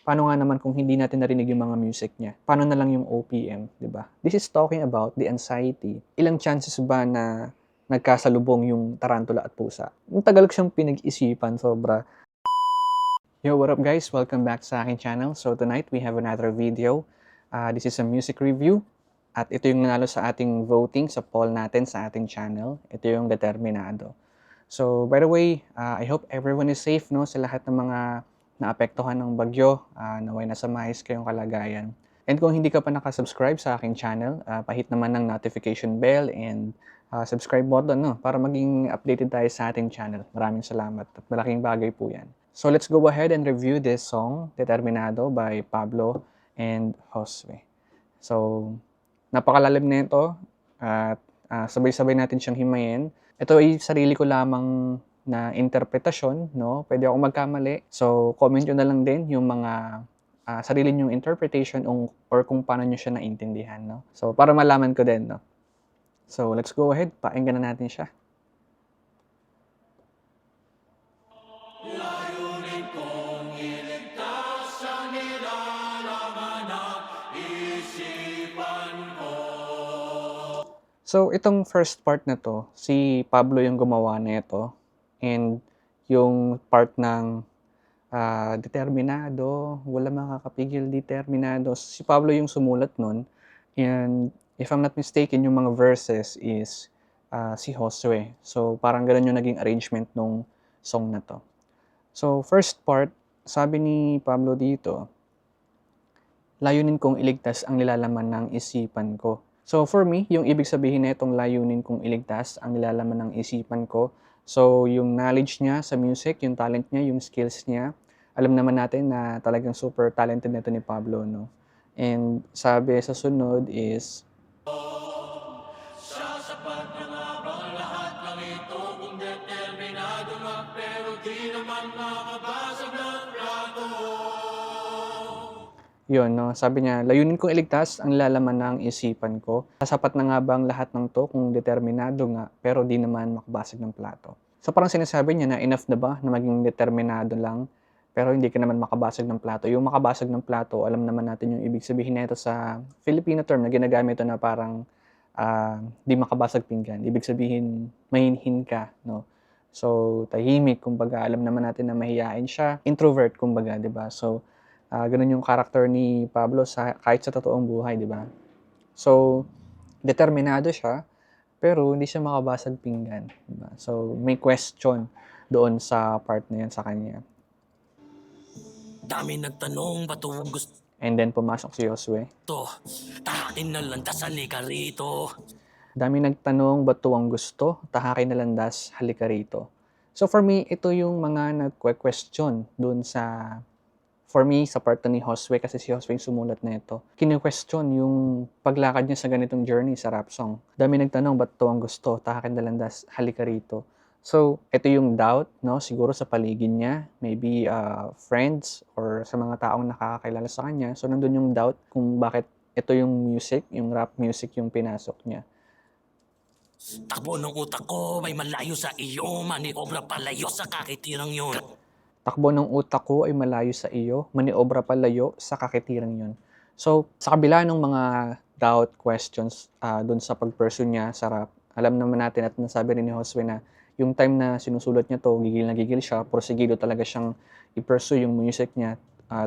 Paano nga naman kung hindi natin narinig yung mga music niya? Paano na lang yung OPM, 'di ba? This is talking about the anxiety. Ilang chances ba na nagkasalubong yung tarantula at pusa? Ang tagal ko siyang pinag-isipan, sobra. Yo, what up guys? Welcome back sa aking channel. So tonight we have another video. This is a music review. At ito yung nanalo sa ating voting sa poll natin sa ating channel. Ito yung Determinado. So, by the way, I hope everyone is safe, no, sa lahat ng mga naapektuhan ng bagyo. Naway nasa maayos kayong kalagayan. And kung hindi ka pa nakasubscribe sa aking channel, pahit naman ng notification bell and subscribe button, no, para maging updated tayo sa ating channel. Maraming salamat at malaking bagay po yan. So, let's go ahead and review this song, Determinado by Pablo and Josue. So, napakalalim na ito at sabay-sabay natin siyang himayin. Ito ay sarili ko lamang na interpretasyon, no? Pwede akong magkamali. So, comment nyo na lang din yung mga sarili nyong interpretation or kung paano nyo siya naintindihan, no? So, para malaman ko din, no? So, let's go ahead. Pakinggan na natin siya. Layunin kong iligtas ang nilalaman ng isipan ko. So, itong first part na to, si Pablo yung gumawa nito. And yung part ng determinado, wala makakapigil, determinado. Si Pablo yung sumulat nun. And if I'm not mistaken, yung mga verses is si Josue. So, parang ganun yung naging arrangement nung song na to. So, first part, sabi ni Pablo dito, layunin kong iligtas ang nilalaman ng isipan ko. So, for me, yung ibig sabihin na itong layunin kong iligtas ang nilalaman ng isipan ko, so, yung knowledge niya sa music, yung talent niya, yung skills niya, alam naman natin na talagang super talented nito ni Pablo, no? And sabi sa sunod is, Siya sapat na nga bang lahat ng ito kung determinado nga pero di naman makabasag ng plato. yun, no? Sabi niya, layunin kong iligtas ang nilalaman ng isipan ko. Sasapat na nga ba ang lahat ng to kung determinado nga, pero di naman makabasag ng plato. So parang sinasabi niya na enough na ba na maging determinado lang, pero hindi ka naman makabasag ng plato. Yung makabasag ng plato, alam naman natin yung ibig sabihin nito sa Filipino term na ginagamit ito na parang di makabasag pinggan. Ibig sabihin, mahinhin ka, no? So, tahimik, kumbaga, alam naman natin na mahiyain siya. Introvert, kumbaga, di ba? So, ganun yung character ni Pablo kahit sa totoong buhay, di ba? So, determinado siya, pero hindi siya makabasag pinggan. Di ba? So, may question doon sa part na yan sa kanya. Dami nagtanong ba't huwag gusto And then, pumasok si Josue. tahakin na landas halika rito. Dami nagtanong, ba't to ang gusto? Tahakin na landas, halika rito. So for me, ito yung mga nagque-question dun sa, for me, sa part ni Josue, kasi si Josue yung sumulat na ito. Kine-question yung paglakad niya sa ganitong journey sa rap song. Dami nagtanong, ba't to ang gusto? Tahakin na landas, halika rito. So, ito yung doubt, no? Siguro sa paligid niya, maybe friends or sa mga taong nakakakilala sa kanya. So, nandun yung doubt kung bakit ito yung music, yung rap music yung pinasok niya. Takbo ng utak ko may malayo sa iyo, maniobra palayo sa kakitirang yun. Takbo ng utak ko ay malayo sa iyo, maniobra palayo sa kakitirang yun. So, sa kabila ng mga doubt, questions dun sa pag-pursue niya sa rap, alam naman natin at nasabi rin ni Josue na yung time na sinusulat niya to, gigil na gigil siya, porsigido talaga siyang i-pursue yung music niya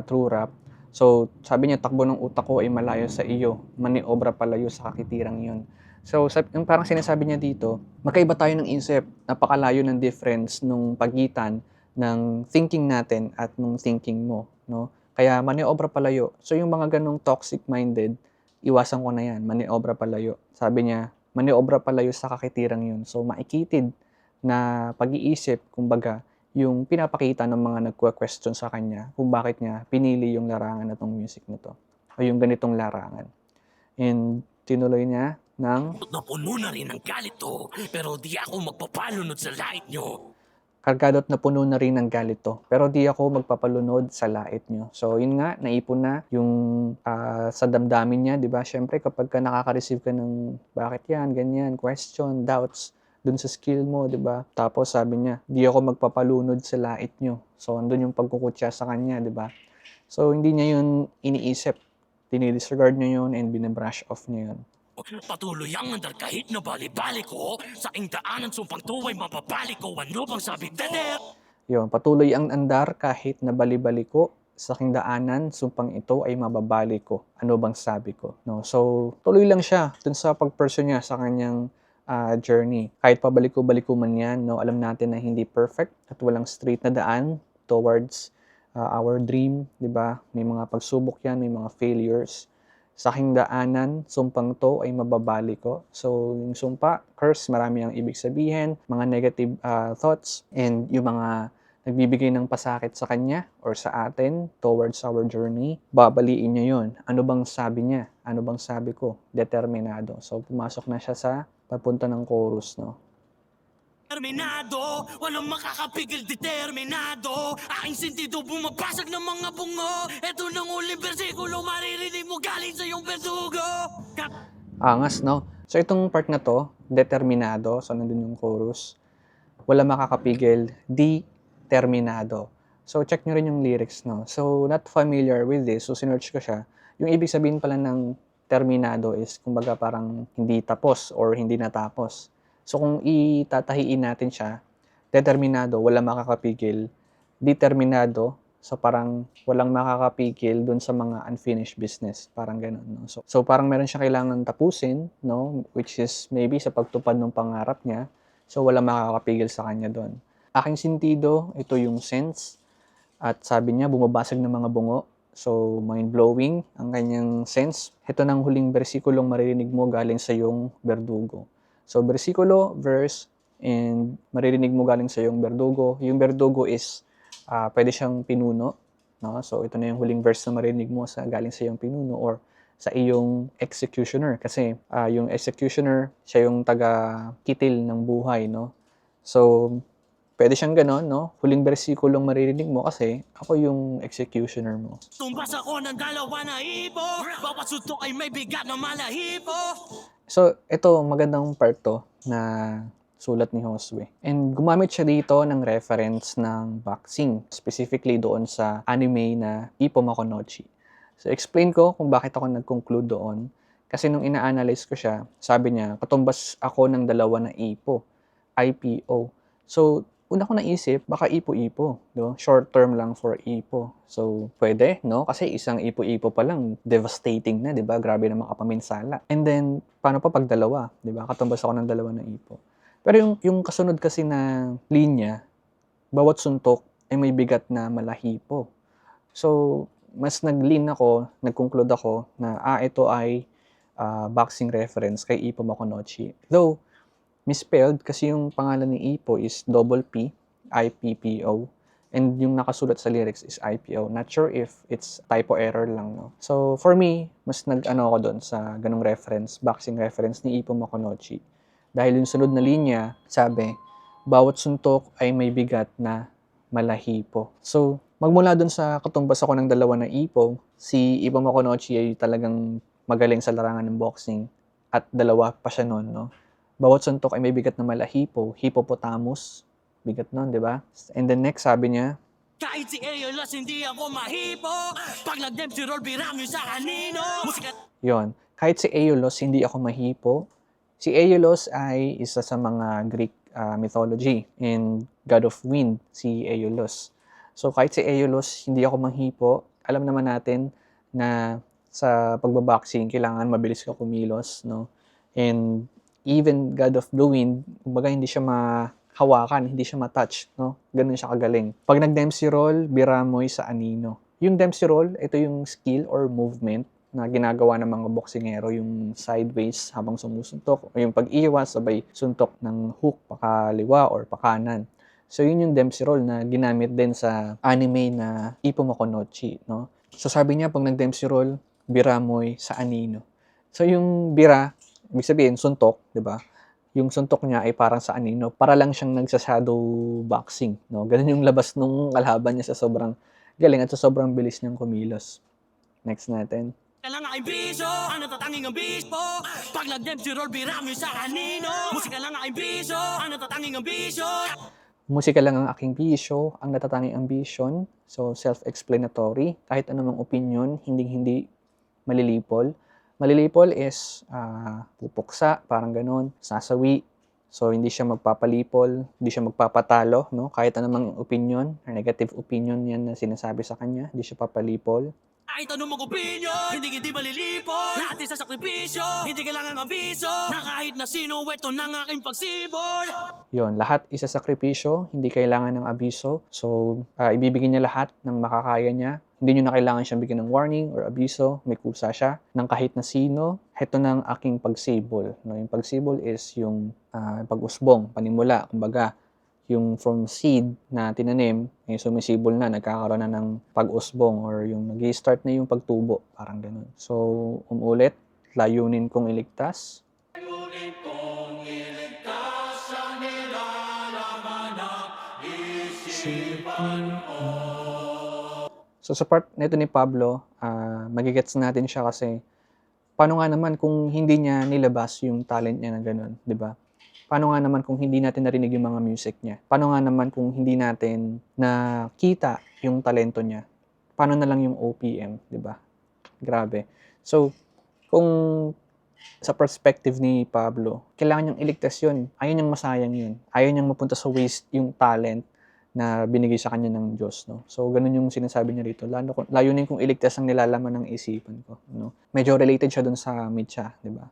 through rap. So, sabi niya, takbo ng utak ko ay malayo sa iyo, maniobra palayo sa kakitirang yun. So, yung parang sinasabi niya dito, magkaiba tayo ng isip, napakalayo ng difference nung pagitan ng thinking natin at nung thinking mo, no? Kaya maniobra palayo. So yung mga ganong toxic-minded, iwasan ko na yan, maniobra palayo. Sabi niya, maniobra palayo sa kakitirang yun. So maikitid na pag-iisip, kumbaga, yung pinapakita ng mga nagque-question sa kanya kung bakit niya pinili yung larangan na tong music na to o yung ganitong larangan. And tinuloy niya ng Napuno na rin ng galit to, pero di ako magpapalunod sa lait nyo. kargado at napuno na rin ng galit to, pero di ako magpapalunod sa lait nyo. So, yun nga, naipon na yung sa damdamin niya, di ba? Siyempre, kapag ka nakaka-receive ka ng bakit yan, ganyan, question, doubts, dun sa skill mo, di ba? Tapos sabi niya, di ako magpapalunod sa lait nyo. So, andun yung pagkukutya sa kanya, di ba? So, hindi niya yun iniisip. Dinidisregard niya yun and binabrush off niya yun. Patuloy ang andar kahit na bali-bali ko. Sa ing daanan sumpang tuwa'y mapabalik ko. Ano bang sabi deder? Yun, patuloy ang andar kahit na bali-baliko. Sa aking daanan, sumpang ito ay mababali ko. Ano bang sabi ko? No? So, tuloy lang siya dun sa pag-pursue niya sa kanyang journey. Kahit pabaliko-baliko man yan, no? Alam natin na hindi perfect at walang straight na daan towards our dream, di ba? May mga pagsubok yan, may mga failures. Sa aking daanan, sumpang to ay mababali ko. So, yung sumpa, curse, marami ang ibig sabihin, mga negative thoughts, and yung mga nagbibigay ng pasakit sa kanya or sa atin towards our journey, babaliin niya yun. Ano bang sabi niya? Ano bang sabi ko? Determinado. So, pumasok na siya sa papunta ng chorus, no? Determinado, walang makakapigil, determinado. Aking sentido bumabasag ng mga bungo. Ito nang uling bersikulo, maririnig mo galing sa iyong berdugo. Angas, no? So, itong part na to, determinado, so nandun yung chorus, wala makakapigil, determinado. So, check nyo rin yung lyrics, no? So, not familiar with this, so sinearch ko siya. Yung ibig sabihin pala ng terminado is, kumbaga parang hindi tapos or hindi natapos. So, kung itatahiin natin siya, determinado, wala makakapigil, determinado, so parang walang makakapigil dun sa mga unfinished business, parang ganun, no? So parang meron siya kailangan tapusin, no? Which is maybe sa pagtupad ng pangarap niya, so walang makakapigil sa kanya dun. Aking sentido, ito yung sense, at sabi niya, bumabasag ng mga bungo. So, mind-blowing ang kanyang sense. Ito ng huling bersikulong maririnig mo galing sa iyong berdugo. So, bersikulo, verse, and maririnig mo galing sa iyong berdugo. Yung berdugo is, pwede siyang pinuno. No? So, ito na yung huling verse na maririnig mo galing sa iyong pinuno or sa iyong executioner. Kasi yung executioner, siya yung taga-kitil ng buhay. No? So, pwede siyang ganon, no? Huling bersikulong maririnig mo kasi ako yung executioner mo. Tumbas ako ng dalawa na ibo. Bawat suntok ay may bigat na malahibo. So, ito, magandang part to na sulat ni Josue. And gumamit siya dito ng reference ng boxing, specifically doon sa anime na Ippo Makonochi. So, explain ko kung bakit ako nag-conclude doon. Kasi nung ina-analyze ko siya, sabi niya, katumbas ako ng dalawa na Ippo, IPO. So, una ko naisip, baka ipo-ipo, no? Short term lang for ipo. So, pwede, no? Kasi isang ipo-ipo pa lang, devastating na, di ba? Grabe na makapaminsala. And then, paano pa pag dalawa, di ba? Katumbas ako ng dalawa na ipo. Pero yung kasunod kasi na linya, bawat suntok ay may bigat na malahipo. So, mas nag-lean ako, nag-conclude ako na, ito ay boxing reference kay Ippo Makonochi. Though, misspelled kasi yung pangalan ni Ippo is double P, I-P-P-O. And yung nakasulat sa lyrics is IPO. Not sure if it's typo error lang, no? So, for me, mas nag-ano ako doon sa ganung reference, boxing reference ni Ippo Makonochi. Dahil yung sunod na linya, sabi, bawat suntok ay may bigat na malahipo. So, magmula doon sa katumbas ako ng dalawa na Ippo, si Ippo Makonochi ay talagang magaling sa larangan ng boxing. At dalawa pa siya noon, no? Bawat suntok ay may bigat na malahipo, hippopotamus, bigat nun, di ba? And the next, sabi niya, Kahit si Aeolus, hindi ako mahipo. Pag nag-dem si Roll, biram yun sa kanino. Musika yon, kahit si Aeolus, hindi ako mahipo. Si Aeolus ay isa sa mga Greek mythology and god of wind, si Aeolus. So kahit si Aeolus, hindi ako mahipo. Alam naman natin na sa pagbaboxing, kailangan mabilis ka kumilos, no? And even God of the Wind, kumbaga hindi siya mahawakan, hindi siya matouch, no? Ganun siya kagaling. Pag nag-Dempsey roll, biramoy sa anino. Yung Dempsey roll, ito yung skill or movement na ginagawa ng mga boksingero, yung sideways habang sumusuntok, o yung pag-iwas, sabay suntok ng hook, pakaliwa or pakanan. So, yun yung Dempsey roll na ginamit din sa anime na Ippo Makonochi, no? So, sabi niya, pag nag-Dempsey roll, biramoy sa anino. So, yung bira, ibig sabihin, suntok, di ba? Yung suntok niya ay parang sa anino. Para lang siyang nagsa-shadow boxing, no? Ganun yung labas nung kalaban niya sa sobrang galing at sa sobrang bilis niyang kumilos. Next natin. lang ang biso, ang natatanging ang bispo. Pag nag-dem si Roll, biram yun sa kanino. Musika lang ang biso, ang natatanging ang bisyo. Musika lang ang aking bisyo, ang natatanging ambisyon. So, self-explanatory. Kahit anumang opinion, hindi malilipol. Malilipol is pupuksa, parang ganun, sasawi. So, hindi siya magpapalipol, hindi siya magpapatalo, no? Kahit anumang opinion or negative opinion yan na sinasabi sa kanya, hindi siya papalipol. Kahit anong mag-opinion, hindi malilipol. Lahat sa sakripisyo, hindi kailangan abiso. Na kahit na sino, ito ng aking pagsibol. Yon, lahat isa sakripisyo, hindi kailangan ng abiso. So, ibibigay niya lahat ng makakaya niya. Hindi niyo na kailangan siyang bigyan ng warning or abiso. May kusa siya ng kahit na sino. Heto ng aking pagsibol. No, yung pagsibol is yung pag-usbong, panimula. Kumbaga, yung from seed na tinanim, sumisibol na, nagkakaroon na ng pag-usbong or yung nag-start na yung pagtubo. Parang ganun. So, umulit, layunin kong iligtas. So sa part nito ni Pablo, magigets natin siya kasi paano nga naman kung hindi niya nilabas yung talent niya na gano'n, 'di ba? Paano nga naman kung hindi natin narinig yung mga music niya? Paano nga naman kung hindi natin nakita yung talento niya? Paano na lang yung OPM, 'di ba? Grabe. So, kung sa perspective ni Pablo, kailangan niyang iligtas yun. Ayaw niyang masayang yun. Ayaw niyang mapunta sa waste yung talent na binigay sa kanya ng Diyos, no? So, ganun yung sinasabi niya rito. Layunin kong iligtas ang nilalaman ng isipan ko, no? Medyo related siya dun sa Mitya, di ba?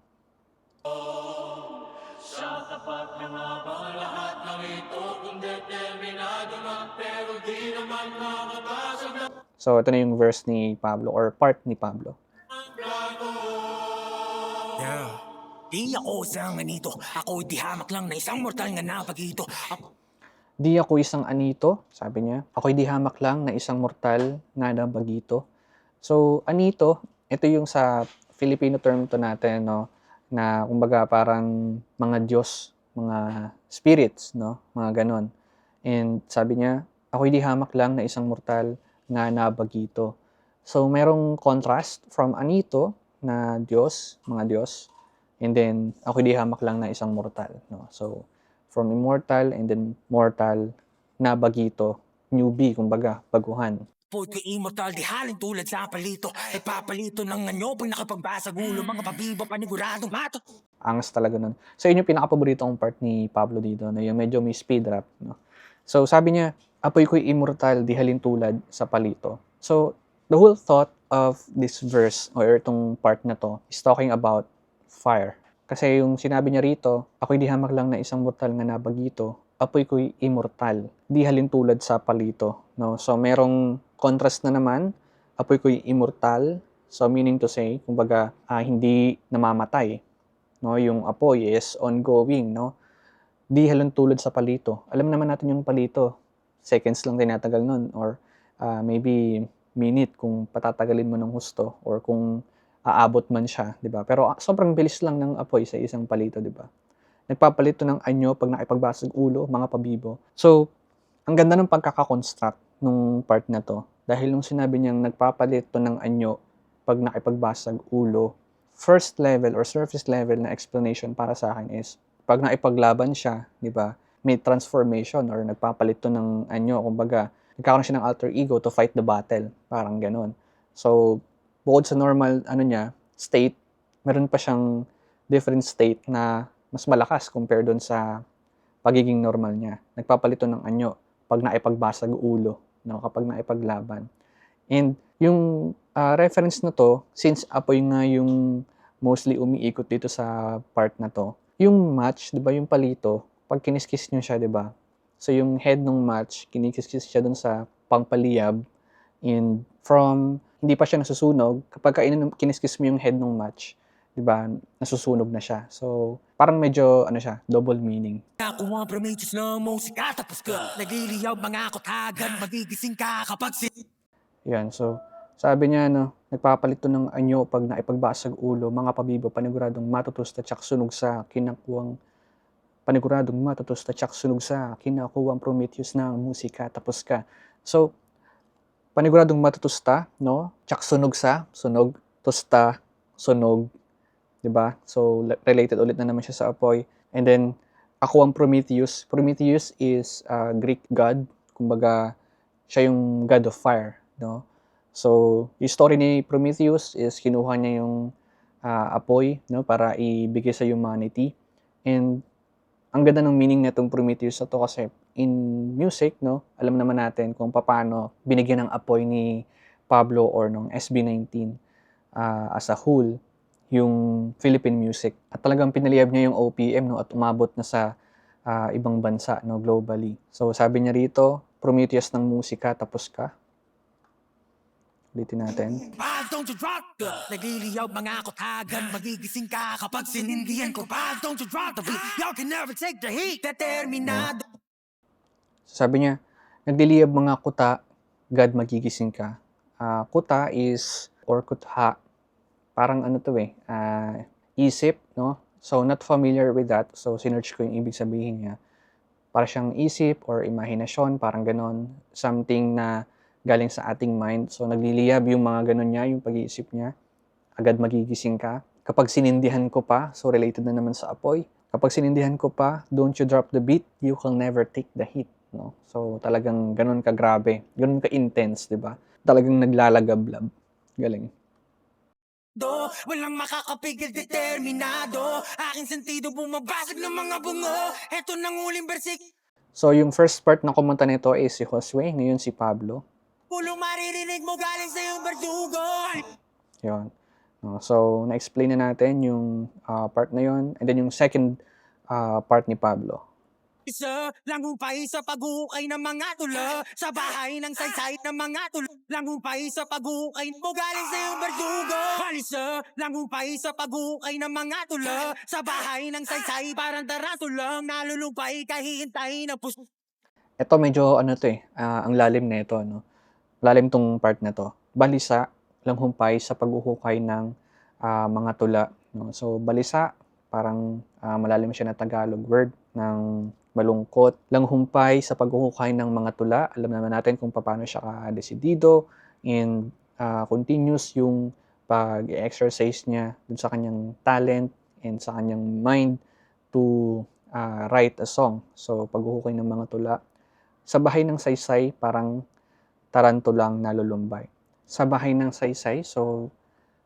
So, ito na yung verse ni Pablo or part ni Pablo. Yeah. Di ako isang anito, ako di hamak lang na isang mortal nga napagito. Di ako isang anito, sabi niya. Ako'y di hamak lang na isang mortal na nabagito. So, anito, ito yung sa Filipino term to natin, no? Na kumbaga parang mga Diyos, mga spirits, no? Mga ganon. And sabi niya, ako'y di hamak lang na isang mortal na nabagito. So, merong contrast from anito na Diyos, mga Diyos, and then ako'y di hamak lang na isang mortal, no? So, from immortal and then mortal na bagito, newbie, kumbaga, baguhan. Po'y immortal, di halin tulad sa palito. Nagpapalito ng anyo pag nakapagbasag ulo. Mga pabiba paniguradong mato. Angas talaga nun. So, yun yung pinaka-paborito kong part ni Pablo dito, na yung medyo may speed rap, no? So, sabi niya, apoy ko'y immortal, di halin tulad sa palito. So, the whole thought of this verse, or itong part na to, is talking about fire. Kasi yung sinabi niya rito, ako'y di hamak lang na isang mortal nga nabagito, apoy ko'y immortal, di halin tulad sa palito, no? So, merong contrast na naman, apoy ko'y immortal, so meaning to say, kumbaga, hindi namamatay, no? Yung apoy is ongoing, no? Di halin tulad sa palito. Alam naman natin yung palito, seconds lang tinatagal nun, or maybe minute kung patatagalin mo ng husto, or kung aabot man siya, 'di ba? Pero sobrang bilis lang ng apoy sa isang palito, 'di ba? Nagpapalito ng anyo pag nakipagbasag ulo, mga pabibo. So, ang ganda ng pagkaka-construct nung part na to. Dahil nung sinabi niyang nagpapalito ng anyo pag nakipagbasag ulo, first level or surface level na explanation para sa akin is pag naipaglaban siya, 'di ba? May transformation or nagpapalito ng anyo, kumbaga, nagkakaroon siya ng alter ego to fight the battle, parang ganoon. So, bukod sa normal state, meron pa siyang different state na mas malakas compare doon sa pagiging normal niya. Nagpapalito ng anyo pag naipagbasag ulo, no, kapag naipaglaban. And yung reference na to, since apoy nga yung mostly umiikot dito sa part na to, yung match, 'di ba, yung palito, pag kiniskis niyo siya, 'di ba? So yung head ng match, kinikiskis siya doon sa pangpaliyab, and from hindi pa siya nasusunog, kapag kiniskis mo yung head ng match, 'di ba, nasusunog na siya. So, parang medyo siya, double meaning. Ako ang prometheus ng musika, tapos ka nagliliyab mga kotagan, magigising ka kapag Yan, so sabi niya, nagpapalito ng anyo pag naipagbasag ulo, mga pabibo, paniguradong matutusta tsak sunog sa kinakuwang paniguradong matutusta tsak sunog sa kinakuwang Prometheus ng musika, tapos ka. So, paniguradong matutusta, no? Tsak sunog sa, sunog, tusta, sunog, 'di ba? So, related ulit na naman siya sa apoy. And then, Ako ang Prometheus. Prometheus is a Greek god. Kumbaga, siya yung god of fire, no? So, yung story ni Prometheus is kinuha niya yung apoy, no, para ibigay sa humanity. And ang ganda ng meaning nitong Prometheus na to kasi in music, no, alam naman natin kung paano binigyan ng apoy ni Pablo or nung SB19 as a whole yung Philippine music. At talagang pinaliyab niya yung OPM, no, at umabot na sa ibang bansa, no, globally. So sabi niya rito, Prometheus ng musika, tapos ka. Ulitin natin. Pag don't you drop the nagliliyaw mga kutagan magigising ka kapag sinindihan ko. Pag don't you drop the beat, y'all can never take the heat. Determinado. So sabi niya, nagliliyab mga kuta, God magigising ka. Kuta is, or kutha, parang ano to isip, no? So, not familiar with that. So, sinearch ko yung ibig sabihin niya. Para siyang isip or imahinasyon, parang ganon. Something na galing sa ating mind. So, nagliliyab yung mga ganon niya, yung pag-iisip niya. Agad magigising ka. Kapag sinindihan ko pa, so related na naman sa apoy. Kapag sinindihan ko pa, don't you drop the beat, you can never take the heat. No? So, talagang ganon ka-grabe. Ganon ka-intense, di ba? Talagang naglalagablab. Galing. Walang makakapigil, determinado. Aking sentido bumabasag ng mga bungo. Eto nang uling bersik. So, yung first part na kumanta nito is si Josue, ngayon si Pablo. Pulo maririnig mo galing sa iyong berdugo. Yun. So, na-explain na natin yung part na yun. And then yung second part ni Pablo. Isa lang humpay sa pag-uukay ng mga tula. Sa bahay ng saysay ng mga tula. Lang humpay sa pag-uukay mo galing sa iyong berdugo. Balisa lang humpay sa pag-uukay ng mga tula. Sa bahay ng saysay parang taratulang nalulumpay kahihintay ng puso. Ito medyo ano to ang lalim na ito, no? Lalim tong part na to. Balisa lang humpay sa paghuhukay ng mga tula, no? So, balisa, parang malalim siya na Tagalog word ng malungkot. Langhumpay sa paghuhukay ng mga tula. Alam naman natin kung paano siya ka-desidido and continuous yung pag-exercise niya dun sa kanyang talent and sa kanyang mind to write a song. So, paghuhukay ng mga tula. Sa bahay ng saysay, parang tarantulang nalulumbay. Sa bahay ng saysay, so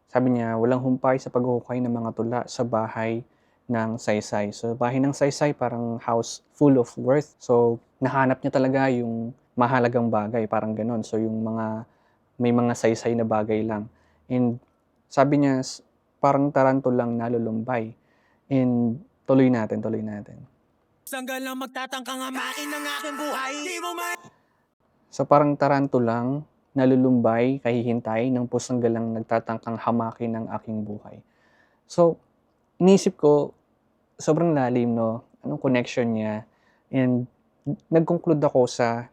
sabi niya, walang humpay sa paghuhukay ng mga tula sa bahay ng saysay. So, bahay ng saysay, parang house full of worth. So, nahanap niya talaga yung mahalagang bagay, parang ganon. So, yung may mga saysay na bagay lang. And sabi niya, parang tarantulang nalulumbay. And tuloy natin. Sanggal lang magtatangkang hamakin ng aking buhay. Di mo So, parang tarantulang nalulumbay, kahihintay, ng pusang galang nagtatangkang hamakin ng aking buhay. So, inisip ko, sobrang lalim, no? Anong connection niya? And nag-conclude ako sa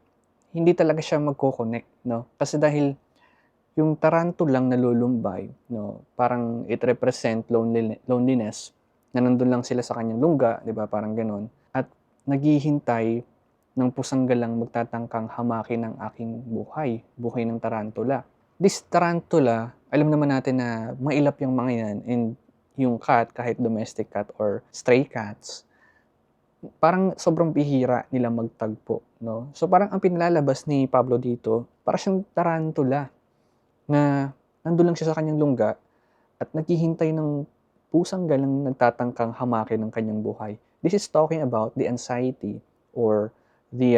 hindi talaga siya magko-connect, no? Kasi dahil yung tarantulang nalulumbay, no? Parang it represent loneliness, na nandun lang sila sa kanyang lungga, di ba? Parang ganon. At naghihintay ng pusang galang magtatangkang hamakin ng aking buhay ng tarantula. This tarantula, alam naman natin na mailap yung mga yan, and yung cat, kahit domestic cat or stray cats, parang sobrang bihira nila magtagpo, no? So parang ang pinalalabas ni Pablo dito, parang siyang tarantula na nandun lang siya sa kanyang lungga at naghihintay ng pusang galang nagtatangkang hamakin ng kanyang buhay. This is talking about the anxiety or the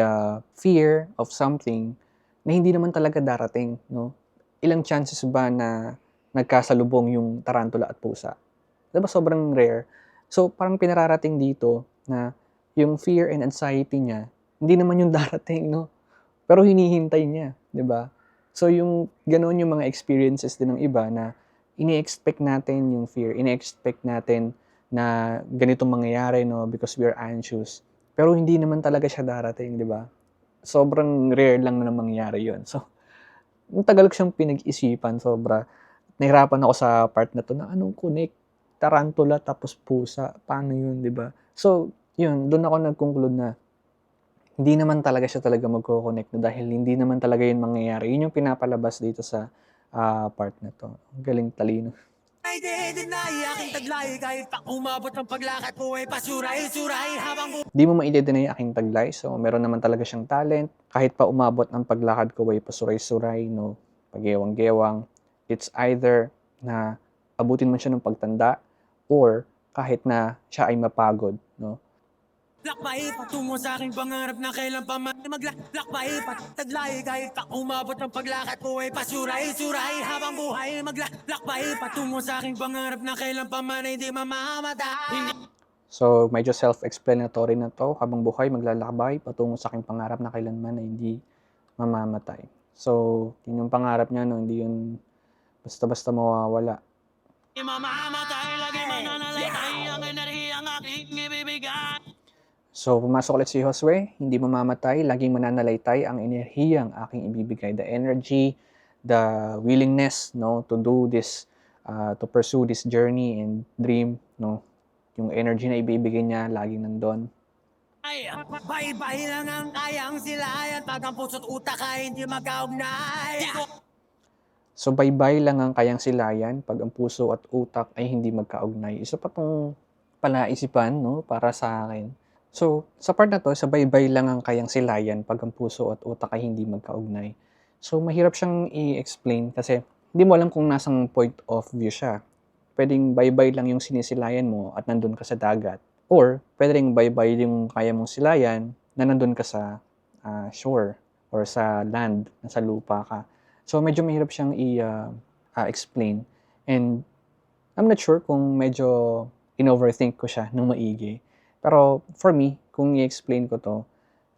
fear of something na hindi naman talaga darating, no? Ilang chances ba na nagkasalubong yung tarantula at pusa? Diba sobrang rare? So, parang pinararating dito na yung fear and anxiety niya, hindi naman yung darating, no? Pero hinihintay niya, di ba? So, yung ganoon yung mga experiences din ng iba na ini-expect natin yung fear, ini-expect natin na ganitong mangyayari, no? Because we are anxious. Pero hindi naman talaga siya darating, di ba? Sobrang rare lang na mangyayari yun. So, ang tagal ko siyang pinag-isipan, sobra. Nahirapan ako sa part na to na anong connect? Tarantula tapos pusa, paano yun, di ba? So, yun, doon ako nag-conclude na hindi naman talaga siya talaga magko-connect na dahil hindi naman talaga yun mangyayari. Yun yung pinapalabas dito sa part na to. Galing talino. Ay di-deny aking taglay kahit pa umabot ng paglakad ko ay pasuray-suray habang Di mo ma-i-deny aking taglay. So, meron naman talaga siyang talent. Kahit pa umabot ng paglakad ko ay pasuray-suray, no, pagewang-gewang. It's either na abutin mo siya ng pagtanda or kahit na siya ay mapagod, no. lakbay patungo sa aking pangarap na kailan pa man maglakbay taglay kahit pa umabot ng paglakad ko ay pasuray-suray habang buhay maglakbay patungo sa aking pangarap na kailan pa man ay di mamamatay. So, medyo self-explanatory na to. Habang buhay, maglalakbay patungo sa aking pangarap na kailanman ay hindi mamamatay. So, yun yung pangarap niya, no? Hindi yun basta-basta mawawala. Di mamamatay lagi mananalaytay ang enerhiyang aking ibibigay. So, pumasok ulit si Josue, hindi mamamatay, laging mananalaytay ang enerhiyang aking ibibigay. The energy, the willingness, no, to do this, to pursue this journey and dream, no. Yung energy na ibibigay niya, laging nandun. Ay, bye-bye lang ang kayang silayan pag ang puso't utak ay hindi magkaugnay. So, bye-bye lang ang kayang silayan pag ang puso at utak ay hindi magkaugnay. Isa pa tong palaisipan, no, para sa akin. So, sa part na to, sa bye-bye lang ang kayang silayan pag ang puso at utak ay hindi magkaugnay. So, mahirap siyang i-explain kasi hindi mo alam kung nasang point of view siya. Pwedeng bye-bye lang yung sinisilayan mo at nandun ka sa dagat. Or, pwedeng bye-bye yung kaya mong silayan na nandun ka sa shore or sa land, nasa lupa ka. So, medyo mahirap siyang i-explain. And I'm not sure kung medyo in-overthink ko siya ng maigi. Pero for me, kung i-explain ko to,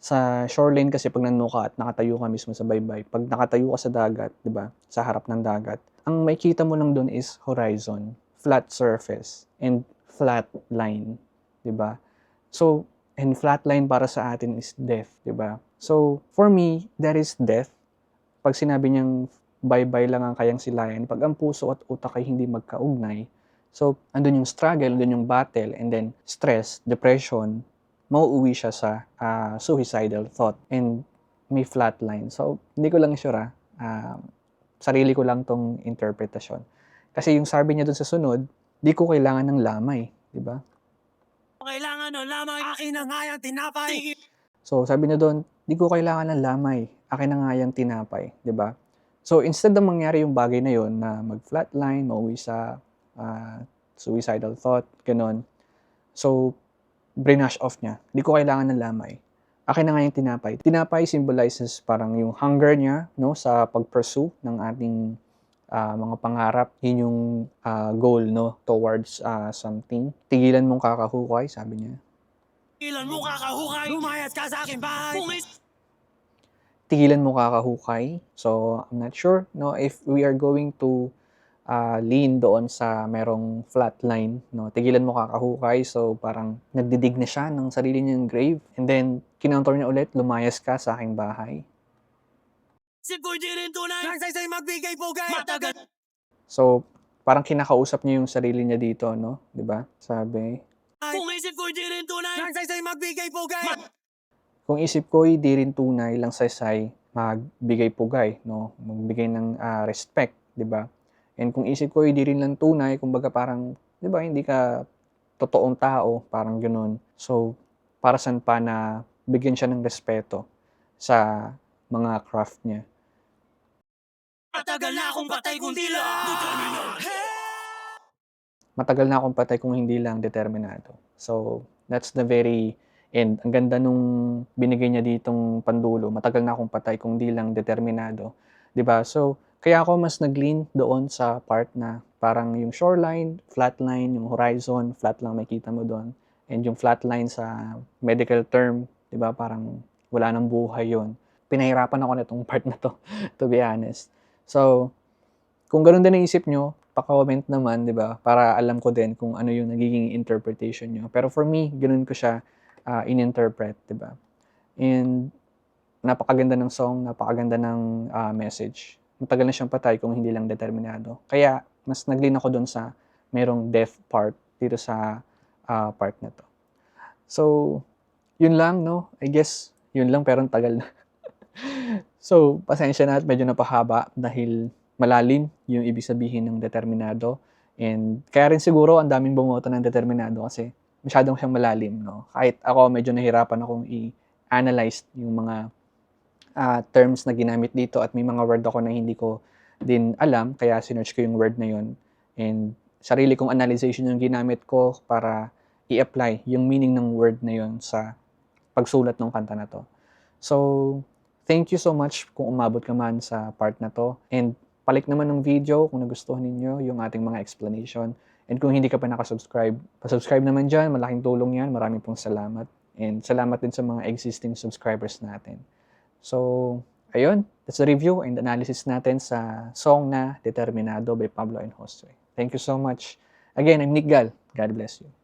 sa shoreline kasi pag nandun ka at nakatayo ka mismo sa baybay, pag nakatayo ka sa dagat, di ba, sa harap ng dagat, ang makikita mo lang dun is horizon, flat surface, and flat line, di ba? So, and flat line para sa atin is death, di ba? So, for me, that is death. Pag sinabi niyang bye-bye lang ang kayang silayan, pag ang puso at utak ay hindi magkaugnay, so, andun yung struggle, andun yung battle, and then stress, depression, mauuwi siya sa suicidal thought, and may flat line. So, hindi ko lang sure, sarili ko lang tong interpretasyon. Kasi yung sabi niya dun sa sunod, di ko kailangan ng lamay, di ba? Kailangan no lamang akin ang hayang tinapay. So, sabi niya doon, di ko kailangan ng lamay, akin na nga yung tinapay, di ba? So, instead na mangyari yung bagay na yon na mag-flatline, mauwi sa suicidal thought, ganon. So, brinash off niya. Di ko kailangan ng lamay. Akin na nga yung tinapay. Tinapay symbolizes parang yung hunger niya, no, sa pag-pursue ng ating mga pangarap. Yun yung goal, no, towards something. Tigilan mong kakahukay, sabi niya. Ilan mo kakahukay, lumayas ka sa aking bahay. Tigilan mo kakahukay. So, I'm not sure, no, if we are going to lean doon sa merong flat line, no, tigilan mo kakahukay. So, parang nagdidig na siya ng sarili niyang grave. And then, kinounter niya ulit, lumayas ka sa aking bahay. Siko'y di rin tunay, nang saysay magbigay pugay. Matagal. So, parang kinakausap niya yung sarili niya dito, no? Di ba? Sabi, Kung isip ko'y di rin tunay, nang saysay magbigay pugay. kung isip ko'y di rin tunay, lang saysay magbigay pugay, no? Magbigay ng respect, di ba? And kung isip ko'y di rin lang tunay, kumbaga parang, di ba, hindi ka totoong tao, parang ganoon. So, para saan pa na bigyan siya ng respeto sa mga craft niya. Matagal na akong patay kung di lang. Matagal na akong patay kung hindi lang determinado. So, that's the very end. Ang ganda nung binigay niya ditong pandulo. Matagal na akong patay kung di lang determinado. 'Di ba? So, kaya ako mas nag-lean doon sa part na parang yung shoreline, flatline, yung horizon, flat lang makita mo doon. And yung flatline sa medical term, 'di ba? Parang wala nang buhay 'yon. Pinahirapan ako nitong part na to be honest. So, kung ganoon din ang isip nyo, pa-comment naman, di ba? Para alam ko din kung ano yung nagiging interpretation nyo. Pero for me, ganoon ko siya in-interpret, di ba? And napakaganda ng song, napakaganda ng message. Matagal na siyang patay kung hindi lang determinado. Kaya, mas nag-lean ako doon sa merong death part dito sa part na to. So, yun lang, no? I guess, yun lang, pero ang tagal na. So, pasensya na at medyo napahaba dahil malalim yung ibig sabihin ng determinado. And kaya rin siguro ang daming bumoto ng Determinado kasi masyadong siyang malalim, no? Kahit ako medyo nahirapan akong i-analyze yung mga terms na ginamit dito at may mga word ako na hindi ko din alam, kaya sinearch ko yung word na yun. And sarili kong analyzation yung ginamit ko para i-apply yung meaning ng word na yun sa pagsulat ng kanta na to. So, thank you so much kung umabot ka man sa part na to. And palik naman ng video kung nagustuhan ninyo yung ating mga explanation. And kung hindi ka pa nakasubscribe, pasubscribe naman dyan. Malaking tulong yan. Maraming pong salamat. And salamat din sa mga existing subscribers natin. So, ayun. That's the review and analysis natin sa song na Determinado by Pablo and Josue. Thank you so much. Again, I'm Nick Gal. God bless you.